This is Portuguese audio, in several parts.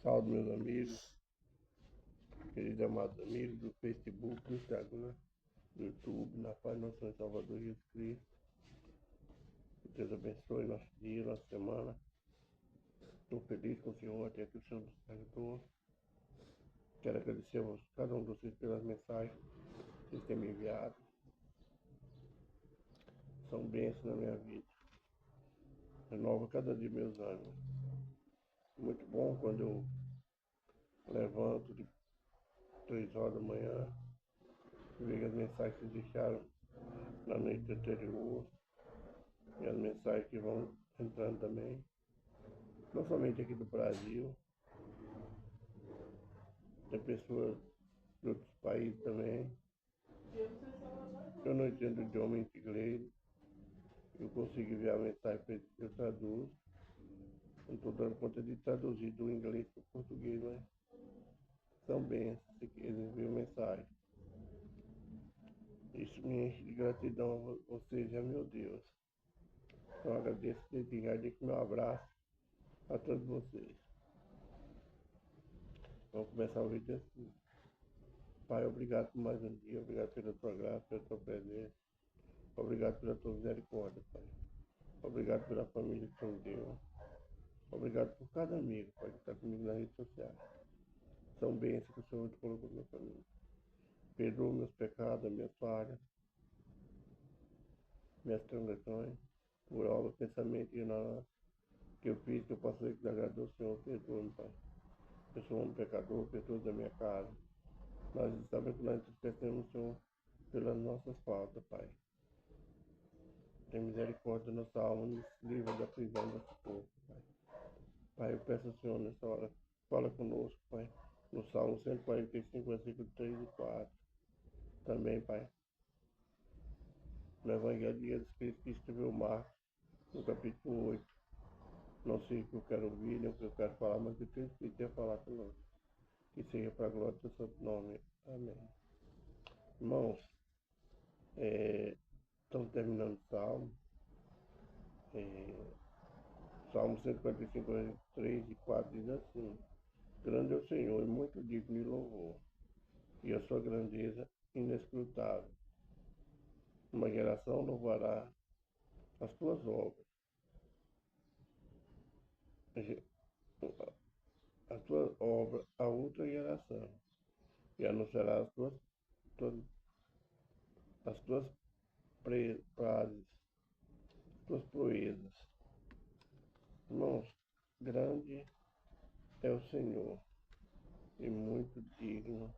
Salve, meus amigos, queridos e amados amigos do Facebook, do Instagram, do YouTube, na paz do nosso Senhor e Salvador Jesus Cristo. Que Deus abençoe nosso dia, nossa semana. Estou feliz com o Senhor, até que o Senhor nos ajudou. Quero agradecer a cada um de vocês pelas mensagens que vocês têm me enviado. São bênçãos na minha vida. Renova cada dia meus ânimos. Muito bom quando eu levanto de 3 horas da manhã, vejo as mensagens que vocês deixaram na noite anterior e as mensagens que vão entrando também, não somente aqui do Brasil, tem pessoas de outros países também. Eu não entendo o idioma inglês, eu consigo enviar a mensagem, eu traduzo. Não estou dando conta de traduzir do inglês para o português, mas são bênçãos que eles enviam mensagem. Isso me enche de gratidão a vocês e a meu Deus. Então agradeço desde já, deixo meu abraço a todos vocês. Vamos começar o vídeo assim. Pai, obrigado por mais um dia, obrigado pela tua graça, pela tua presença. Obrigado pela tua misericórdia, Pai. Obrigado pela família que tu me deu. Obrigado por cada amigo, Pai, que está comigo nas redes sociais. São bênçãos que o Senhor te colocou na minha família. Perdoa meus pecados, minhas falhas, minhas transgressões, por obra, pensamento e ignorância que eu fiz, que eu passei que desagradou o Senhor. Perdoa-me, Pai. Eu sou um pecador, perdoa da minha casa. Nós sabemos que nós entristecemos o Senhor pelas nossas faltas, Pai. Tem misericórdia da nossa alma, nos livra da prisão desse corpo, Pai. Pai, eu peço ao Senhor nessa hora, fala conosco, Pai, no Salmo 145, versículo 3 e 4. Também, Pai, no Evangelho de Jesus Cristo que escreveu Marcos, no capítulo 8. Não sei o que eu quero ouvir, nem o que eu quero falar, mas o que eu Espírito falar conosco. Que seja para a glória do seu santo nome. Amém. Irmãos, estamos terminando o Salmo. Salmo 145, 3 e 4 diz assim: Grande é o Senhor e muito digno de louvor, e a sua grandeza inescrutável. Uma geração louvará as tuas obras, a tua obra a outra geração, e anunciará as tuas prazes, as tuas proezas. Irmãos, grande é o Senhor e muito digno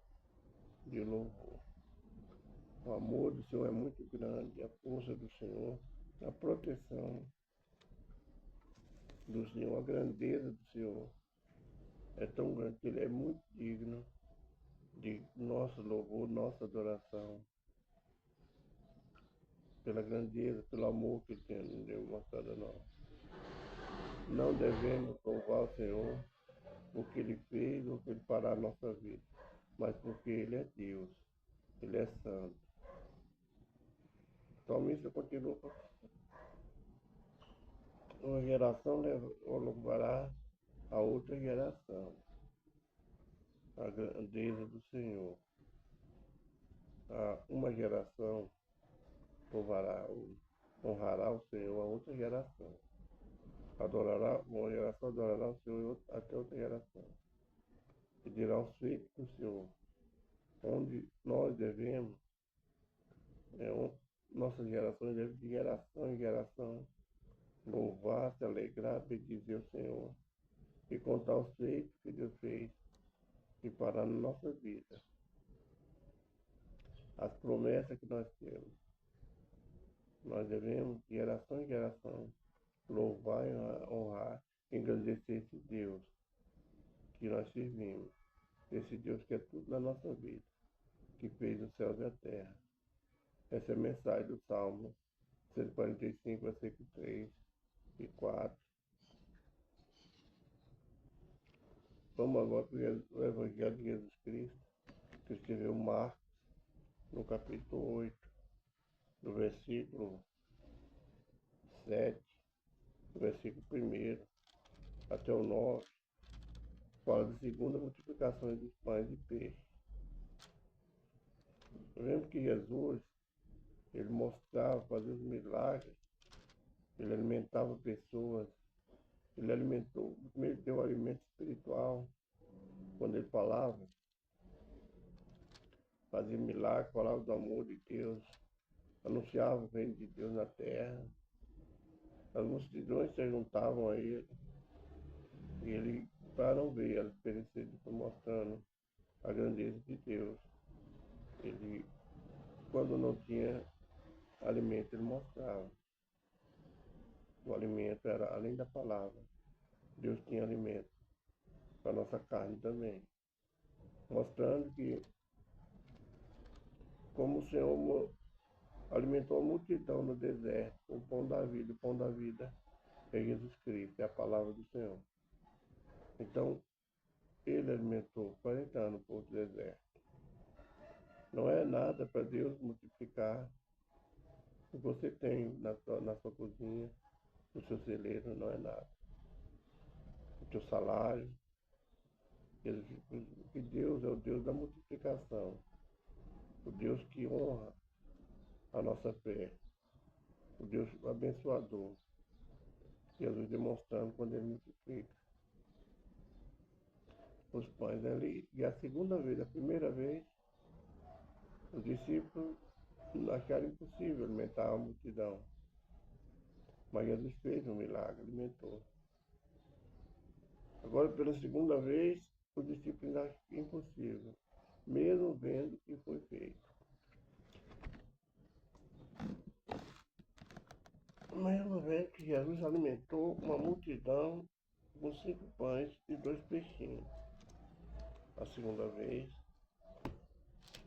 de louvor. O amor do Senhor é muito grande, a força do Senhor, a proteção do Senhor, a grandeza do Senhor é tão grande que Ele é muito digno de nosso louvor, nossa adoração, pela grandeza, pelo amor que Ele tem demonstrado a nós. Não devemos louvar o Senhor porque Ele fez ou porque Ele fará na nossa vida, mas porque Ele é Deus, Ele é santo. O salmista continua: uma geração louvará a outra geração a grandeza do Senhor. Uma geração honrará o Senhor, a outra geração. Uma geração adorará o Senhor até outra geração. E dirá os feitos do Senhor, onde nós devemos, nossas gerações devem de geração em geração louvar, se alegrar, bendizer o Senhor e contar os feitos que Deus fez e parar na nossa vida. As promessas que nós temos. Nós devemos, de geração em geração, louvar, honrar, engrandecer esse Deus que nós servimos. Esse Deus que é tudo na nossa vida, que fez os céus e a terra. Essa é a mensagem do Salmo 145, versículo 3 e 4. Vamos agora para o Evangelho de Jesus Cristo, que escreveu Marcos, no capítulo 8, do versículo 7, do versículo 1 até o 9. fala da segunda multiplicação dos pães e peixes. Vemos que Jesus, ele mostrava, fazia os milagres, ele alimentava pessoas, ele alimentou, primeiro deu alimento espiritual, quando ele falava, fazia milagres, falava do amor de Deus, anunciava o reino de Deus na terra. As multidões se juntavam a ele, e ele, para não ver, elas pereceram, mostrando a grandeza de Deus. Ele, quando não tinha alimento, ele mostrava. O alimento era além da palavra. Deus tinha alimento para a nossa carne também. Mostrando que, como o Senhor alimentou a multidão no deserto, o pão da vida é Jesus Cristo, é a palavra do Senhor. Então, ele alimentou 40 anos o povo do deserto. Não é nada para Deus multiplicar o que você tem na sua cozinha, no seu celeiro, não é nada. O seu salário. Que Deus é o Deus da multiplicação. O Deus que honra a nossa fé. O Deus abençoador. Jesus demonstrando quando ele multiplica os pães ali. E a segunda vez, a primeira vez, os discípulos acharam impossível alimentar a multidão. Mas Jesus fez um milagre, alimentou. Agora, pela segunda vez, os discípulos acham impossível, mesmo vendo que foi feito. Mesmo vendo que Jesus alimentou uma multidão com 5 pães e 2 peixinhos. A segunda vez,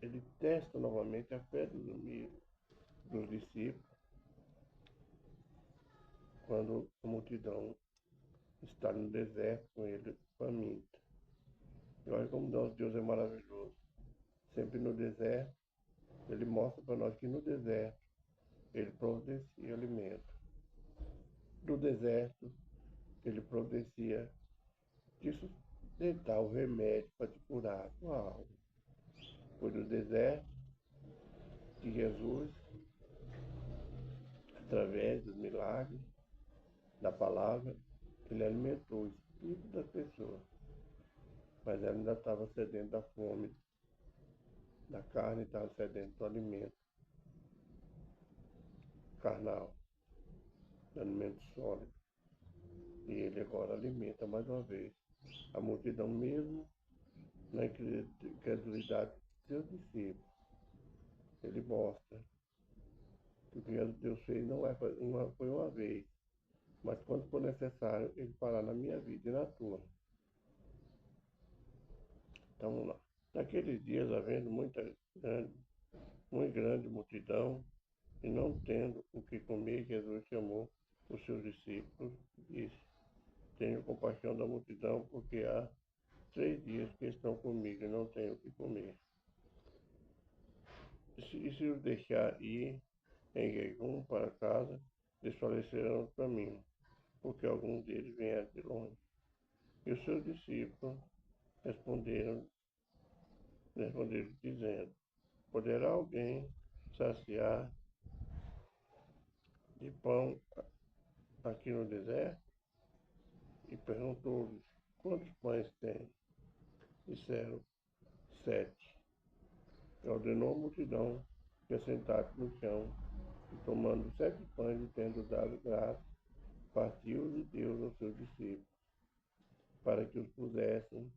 ele testa novamente a fé dos discípulos, quando a multidão está no deserto com ele faminta. E olha como nosso Deus é maravilhoso. Sempre no deserto, ele mostra para nós que no deserto ele providencia alimento. Do deserto, ele providencia de sustentar o remédio para te curar. Uau! Foi do deserto que Jesus, através dos milagres, da palavra, ele alimentou o espírito das pessoas. Mas ela ainda estava sedenta da fome, da carne, estava sedenta do alimento carnal, do alimento sólido. E ele agora alimenta mais uma vez a multidão, mesmo na incredulidade dos seus discípulos. Ele mostra que o que Deus fez não foi uma vez, mas quando for necessário, ele fará na minha vida e na tua. Então, vamos lá. Naqueles dias, havendo muito grande multidão, e não tendo o que comer, Jesus chamou os seus discípulos e disse: tenho compaixão da multidão, porque há 3 dias que estão comigo e não tenho o que comer. E se os deixar ir em jejum para casa, desfalecerão no caminho, porque alguns deles vieram de longe. E os seus discípulos responderam dizendo: poderá alguém saciar de pão aqui no deserto? E perguntou-lhes: quantos pães tem? Disseram: 7. E ordenou a multidão que assentasse no chão, e tomando 7 pães e tendo dado graça, partiu-os e deu aos seus discípulos, para que os pusessem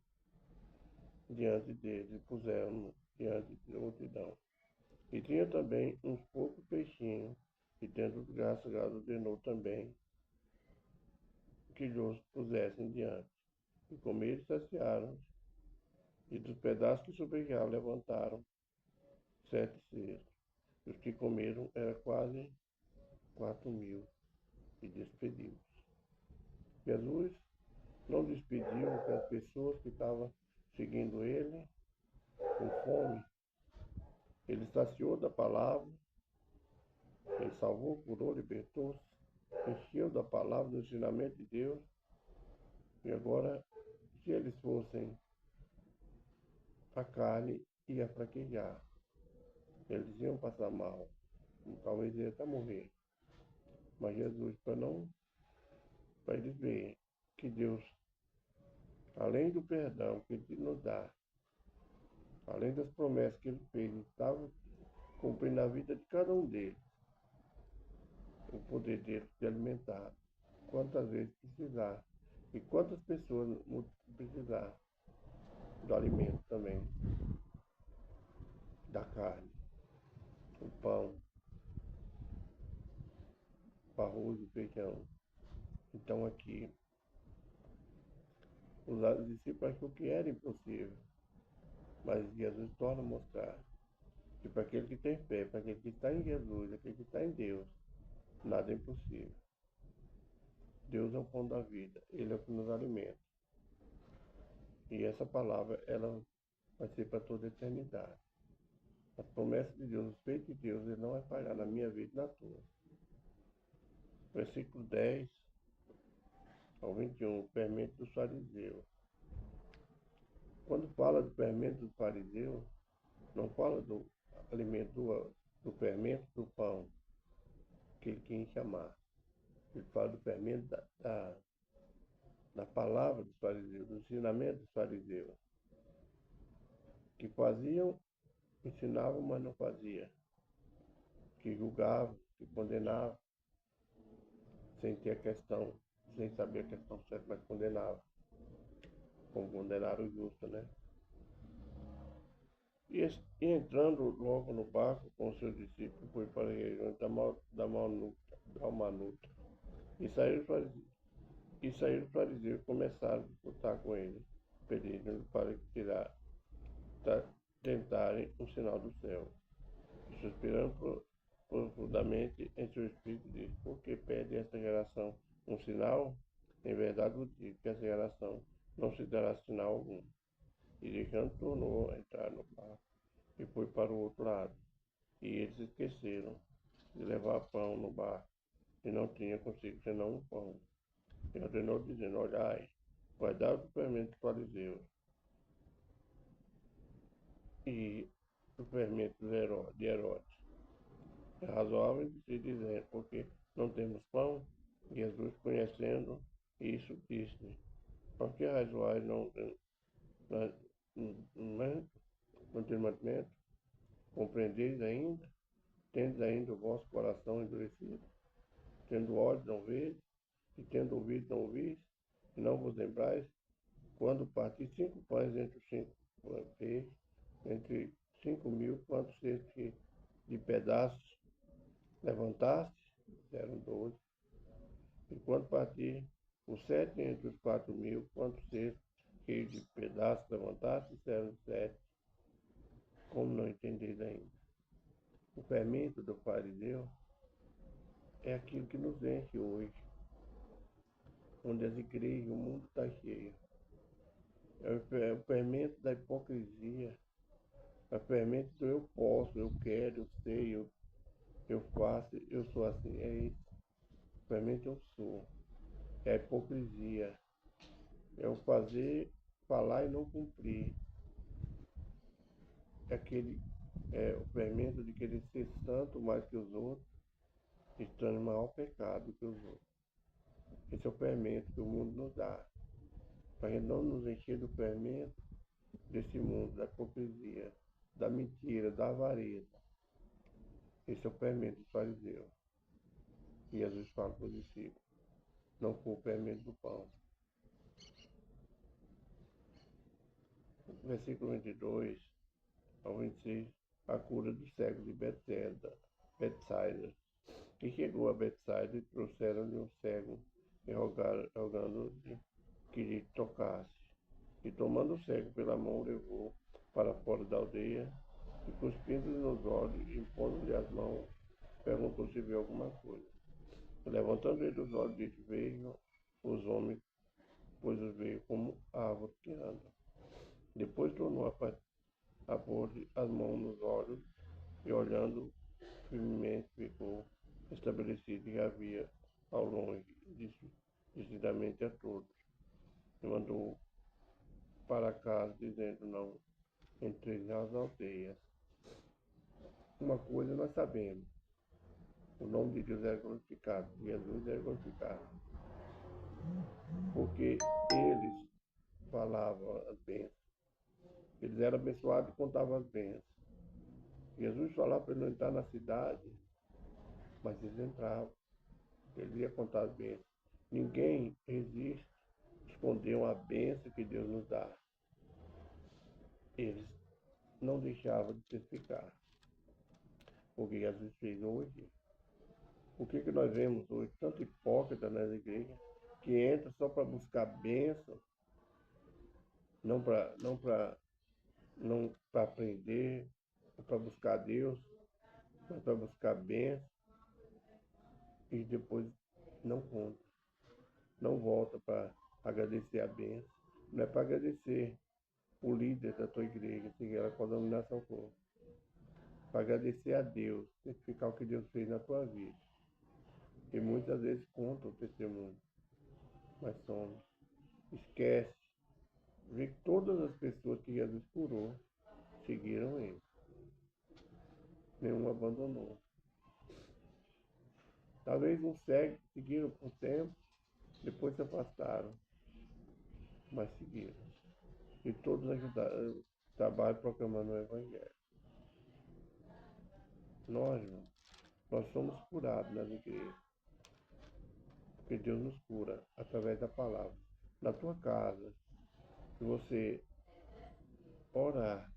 diante deles, e puseram diante da multidão. E tinha também uns poucos peixinhos, e tendo graça, ordenou também que lhes pusessem diante. E comeram e saciaram, e dos pedaços que sobraram levantaram 7 cestos. E os que comeram eram quase 4.000, e despediu-os. Jesus não despediu as pessoas que estavam seguindo ele com fome. Ele saciou da palavra, ele salvou, curou, libertou-se, encheu da palavra, do ensinamento de Deus, e agora se eles fossem, a carne ia fraquejar, eles iam passar mal, talvez ia até morrer. Mas Jesus, para eles verem que Deus, além do perdão que Ele nos dá, além das promessas que Ele fez, estava cumprindo a vida de cada um deles, o poder dele de alimentar, quantas vezes precisar, e quantas pessoas precisar do alimento também, da carne, o pão, o arroz, o feijão. Então aqui, os discípulos achou que era impossível, mas Jesus torna a mostrar que para aquele que tem fé, para aquele que está em Jesus, aquele que está em Deus, nada é impossível. Deus é o pão da vida, Ele é o que nos alimenta. E essa palavra, ela vai ser para toda a eternidade. As promessas de Deus, os feitos de Deus, Ele não vai falhar na minha vida e na tua. Versículo 10 ao 21, o fermento dos fariseus. Quando fala do fermento dos fariseus, não fala do alimento do fermento do pão, que ele quer chamar. Ele fala do fermento da palavra dos fariseus, do ensinamento dos fariseus, que faziam, ensinavam, mas não faziam, que julgavam, que condenavam, sem ter a questão, sem saber a questão certa, mas condenavam, como condenaram o justo, né? E entrando logo no barco com seus discípulos, foi para a região Dalmanuta. E saíram os fariseus e começaram a disputar com ele, pedindo para tentarem um sinal do céu. E suspirando profundamente em seu espírito, disse: por que pede esta geração um sinal? Em verdade vos digo que essa geração não se dará sinal algum. E deixando, tornou a entrar no barco e foi para o outro lado. E eles esqueceram de levar pão no barco, e não tinha consigo senão um pão. E ordenou, dizendo: olhai, guardai o fermento dos fariseus e o fermento de Herodes. É razoável se dizer, porque não temos pão. Jesus, conhecendo isso, disse: por que razoáveis não tem mantimento? Compreendeis ainda? Tendes ainda o vosso coração endurecido? Tendo olhos, não vedes? E tendo ouvido, não ouvis? E não vos lembrais? Quando parti 5 pães entre os 5 peixes, entre 5.000, quantos cestos de pedaços levantaste? Eram 12. E quando parti os 7 entre os 4.000, quantos cestos cheios de pedaços levantaste? Eram 7. Como não entendeis ainda? O fermento do fariseu é aquilo que nos enche hoje, onde as igrejas, o mundo está cheio. É o fermento da hipocrisia, é o fermento do eu posso, eu quero, eu sei, eu faço, eu sou assim. É isso. O fermento eu sou. É a hipocrisia. É o fazer, falar e não cumprir. O fermento de querer ser santo mais que os outros, estando em maior pecado que os outros. Esse é o fermento que o mundo nos dá. Para a gente não nos encher do fermento desse mundo, da hipocrisia, da mentira, da avareza. Esse é o fermento do fariseu. E Jesus fala para os discípulos: não for o fermento do pão. Versículo 22 ao 26, a cura do cego de Betsaida. E chegou a Betsaida e trouxeram-lhe um cego, e rogando-lhe que lhe tocasse. E tomando o cego pela mão, levou para fora da aldeia, e cuspindo-lhe nos olhos, e impondo-lhe as mãos, perguntou se viu alguma coisa. E levantando ele os olhos, disse: vejam os homens, pois os veio como árvore que anda. Depois tornou a pôr-lhe as mãos nos olhos, e olhando firmemente ficou estabelecido, e havia ao longe, decididamente a todos. E mandou para casa, dizendo: não entrei nas aldeias. Uma coisa nós sabemos: o nome de Deus é glorificado, Jesus é glorificado, porque eles falavam as bênçãos, eles eram abençoados e contavam as bênçãos. Jesus falava para ele não entrar na cidade, mas eles entravam, ele ia contar as bênçãos. Ninguém resiste esconder uma bênção que Deus nos dá. Eles não deixavam de testificar. O que Jesus fez hoje. O que nós vemos hoje? Tanto hipócrita nas igrejas que entra só para buscar bênção, não para aprender, para buscar Deus, mas para buscar bênção e depois não conta, não volta para agradecer a bênção. Não é para agradecer o líder da tua igreja, seja ela qual denominação for, para agradecer a Deus, testificar o que Deus fez na tua vida. E muitas vezes conta o testemunho, mas somos. Esquece. Vê que todas as pessoas que Jesus curou seguiram ele. Nenhum abandonou. Talvez uns seguiram por tempo, depois se afastaram, mas seguiram. E todos ajudaram, trabalham proclamando o Evangelho. Nós, irmão, nós somos curados nas igrejas, porque Deus nos cura através da palavra. Na tua casa, se você orar,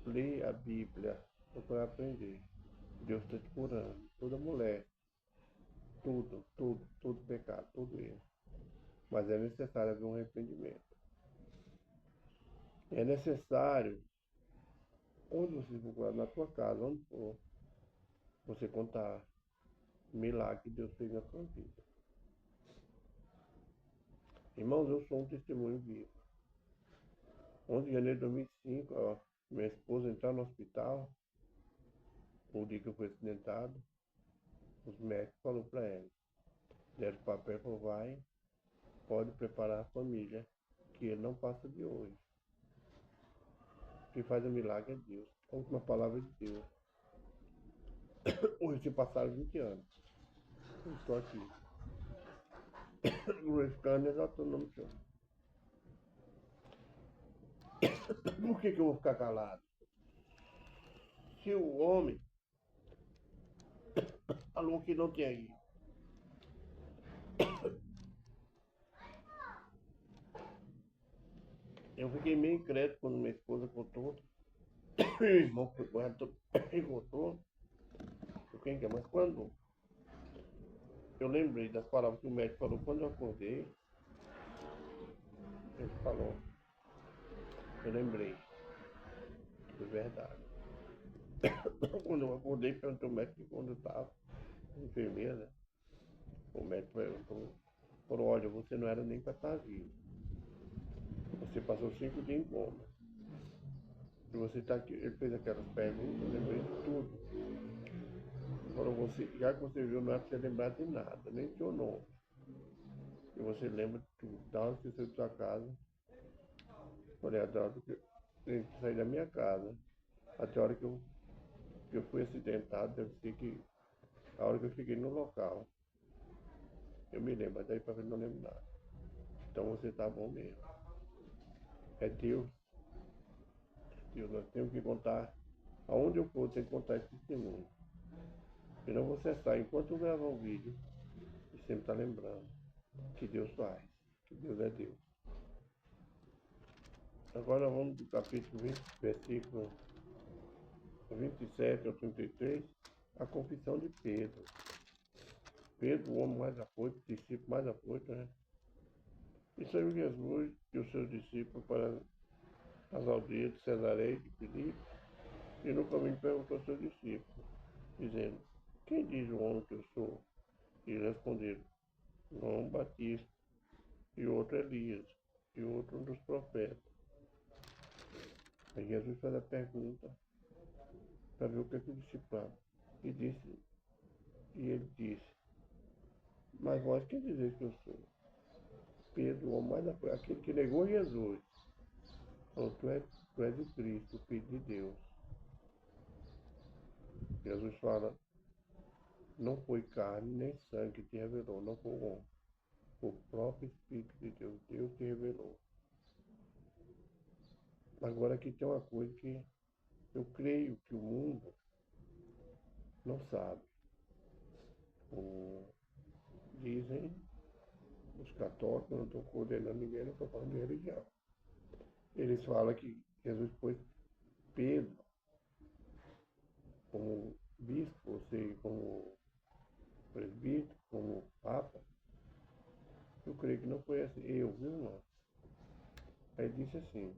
ler a Bíblia, procurar aprender, Deus está te curando. Toda mulher, todo pecado, todo erro. Mas é necessário haver um arrependimento. É necessário, onde você for curar, na tua casa, onde for, você contar o milagre que Deus fez na sua vida. Irmãos, eu sou um testemunho vivo. 11 de janeiro de 2005, minha esposa entrou no hospital, o dia que eu fui acidentado, os médicos falaram para ela, deram o papel, falou, vai, pode preparar a família, que ele não passa de hoje. Quem faz o milagre é Deus. A última palavra de Deus. Hoje se passaram 20 anos. Eu estou aqui. Glorificando e exaltando o nome do Senhor. Por que eu vou ficar calado? Se o homem falou que não tem aí. Eu fiquei meio incrédulo quando minha esposa contou. Meu irmão foi com ela e contou. Quem quer? Mas quando eu lembrei das palavras que o médico falou quando eu acordei, ele falou, eu lembrei, de verdade. Quando eu acordei, perguntei ao médico quando eu estava, enfermeira, né? O médico falou, olha, você não era nem para estar vivo. Você passou 5 dias em coma. E você está aqui, ele fez aquelas perguntas, eu lembrei de tudo. Ele falou, já que você viu, não é para você lembrar de nada, nem do seu nome. E você lembra de tudo. Da hora que você saiu da sua casa, falei, da hora que eu saí da minha casa, até a hora que eu fui acidentado, deve ser que a hora que eu cheguei no local, eu me lembro, mas daí para frente não lembro nada. Então você tá bom mesmo. É Deus. Deus, nós temos que contar. Aonde eu for, tem que contar esse testemunho. Senão você sai, enquanto eu gravar o vídeo, e sempre tá lembrando que Deus faz, que Deus é Deus. Agora vamos do capítulo 20, versículo 27 ao 33, a confissão de Pedro. Pedro, o homem mais afoito, discípulo mais afoito, né? E saiu Jesus e os seus discípulos para as aldeias de Cesareia e de Filipe, e no caminho perguntou aos seus discípulos, dizendo, quem diz o homem que eu sou? E responderam, João Batista, e outro Elias, e outro um dos profetas. Aí Jesus fez a pergunta para ver o que o discípulo e ele disse, mas vós quem dizeis que eu sou? Pedro, o homem mais da fé, aquele que negou Jesus, falou, tu és o Cristo, o Filho de Deus. Jesus fala, não foi carne nem sangue que te revelou, não foi o homem. Foi o próprio Espírito de Deus, Deus te revelou. Agora aqui tem uma coisa que eu creio que o mundo não sabe. Dizem os católicos, não estou condenando ninguém, não estou falando de religião. Eles falam que Jesus pôs Pedro como bispo, ou seja, como presbítero, como papa. Eu creio que não foi assim. Eu, viu, irmão? Aí disse assim,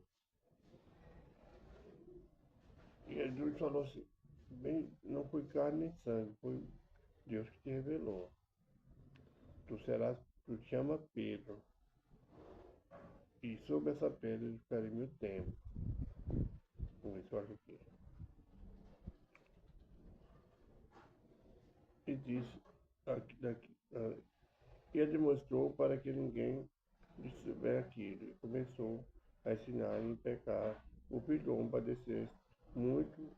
e Jesus falou assim, bem, não foi carne nem sangue, foi Deus que te revelou. Tu te chama Pedro, e sobre essa pedra ficarei meu tempo. Vamos ver se eu acho aqui. E disse, e ele demonstrou para que ninguém souber aquilo. E começou a ensinar em pecar. O filho do homem padecesse muito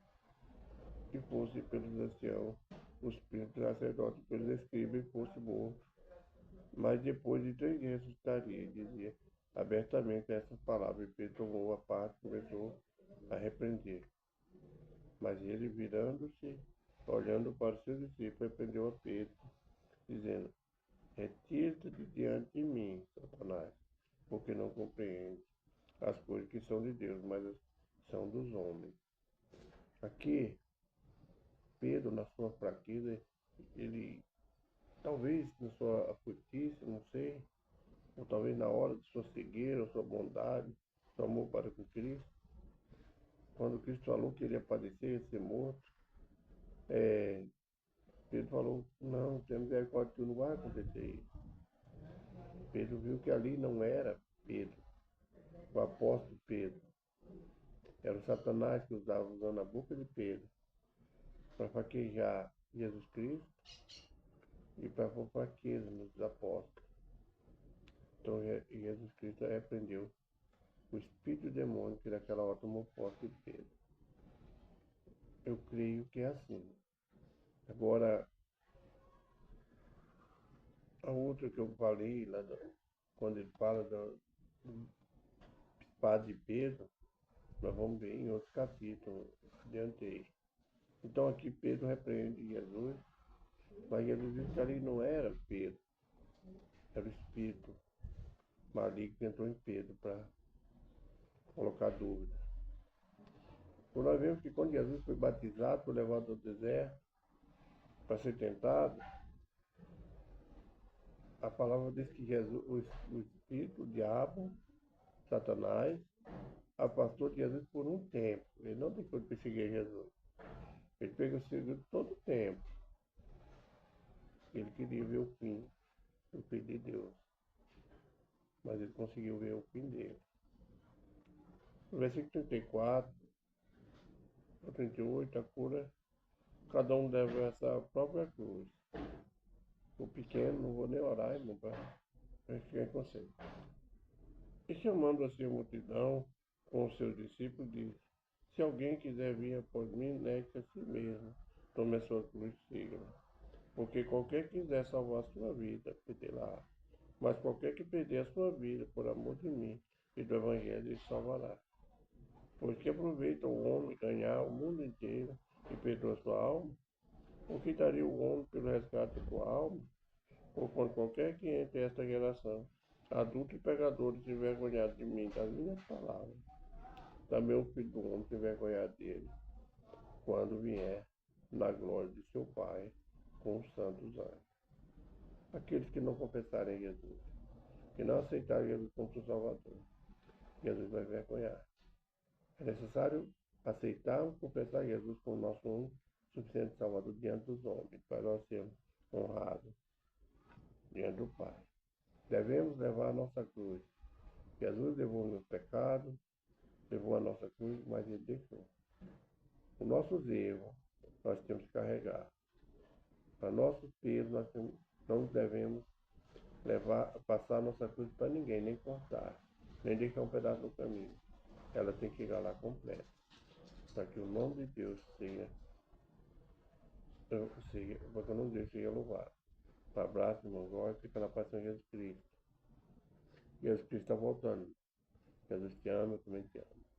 que fosse pelos anciãos, os príncipes, sacerdotes, pelos escribas, e fosse morto. Mas depois de 3 dias ressuscitaria, dizia abertamente essas palavras. E Pedro tomou a parte e começou a repreender. Mas ele, virando-se, olhando para os seus discípulos, repreendeu a Pedro, dizendo, retira-te de diante de mim, Satanás, porque não compreende as coisas que são de Deus, mas são dos homens. Aqui, Pedro, na sua fraqueza, ele, talvez na sua aflitícia, não sei, ou talvez na hora de sua cegueira, sua bondade, seu amor para com Cristo, quando Cristo falou que ele ia padecer, ia ser morto, Pedro falou, não, tem misericórdia que não vai acontecer isso. Pedro viu que ali não era Pedro, o apóstolo Pedro. Era o Satanás que estava usando a boca de Pedro para fraquejar Jesus Cristo e para pôr fraqueza nos apóstolos. Então Jesus Cristo repreendeu o espírito demônio que naquela hora tomou posse de Pedro. Eu creio que é assim. Agora, a outra que eu falei, quando ele fala do espada de Pedro, nós vamos ver em outro capítulo diante aí. Então aqui Pedro repreende Jesus, mas Jesus disse que ali não era Pedro, era o espírito maligno que entrou em Pedro para colocar dúvida. Então nós vemos que quando Jesus foi batizado, foi levado ao deserto para ser tentado, a palavra diz que Jesus, o espírito, o diabo, Satanás, afastou de Jesus por um tempo. Ele não deixou de perseguir Jesus. Ele perseguiu todo o tempo. Ele queria ver o fim do Filho de Deus. Mas ele conseguiu ver o fim dele. No versículo 34 ao 38, a cura, cada um deve essa própria cruz. O pequeno, não vou nem orar, irmão, para ficar com você. E chamando assim a multidão com os seus discípulos, disse, se alguém quiser vir após mim, negue-se a si mesmo, tome a sua cruz e siga-me. Porque qualquer que quiser salvar a sua vida, perderá. Mas qualquer que perder a sua vida por amor de mim e do Evangelho, ele salvará. Pois que aproveita o homem ganhar o mundo inteiro e perder a sua alma? O que daria o homem pelo resgate da sua alma? Ou quando qualquer que entre esta geração, adultos e pecadores, se envergonhar de mim, das minhas palavras, também o Filho do Homem se envergonhar dele, quando vier na glória de seu Pai com os santos anjos. Aqueles que não confessarem Jesus, que não aceitarem Jesus como seu Salvador, Jesus vai envergonhar. É necessário aceitarmos, confessar Jesus como nosso único suficiente Salvador diante dos homens, para nós sermos honrados diante do Pai. Devemos levar a nossa cruz. Jesus levou o meu pecado, levou a nossa cruz, mas ele deixou. Os nossos erros nós temos que carregar. Para nossos pesos nós não devemos passar a nossa cruz para ninguém, nem cortar, nem deixar um pedaço no caminho. Ela tem que chegar lá completa, para que o nome de Deus para que o nome de Deus seja louvado. Um abraço, irmão, agora fica na paz de Jesus Cristo. Jesus Cristo está voltando. Jesus te ama, eu também te amo.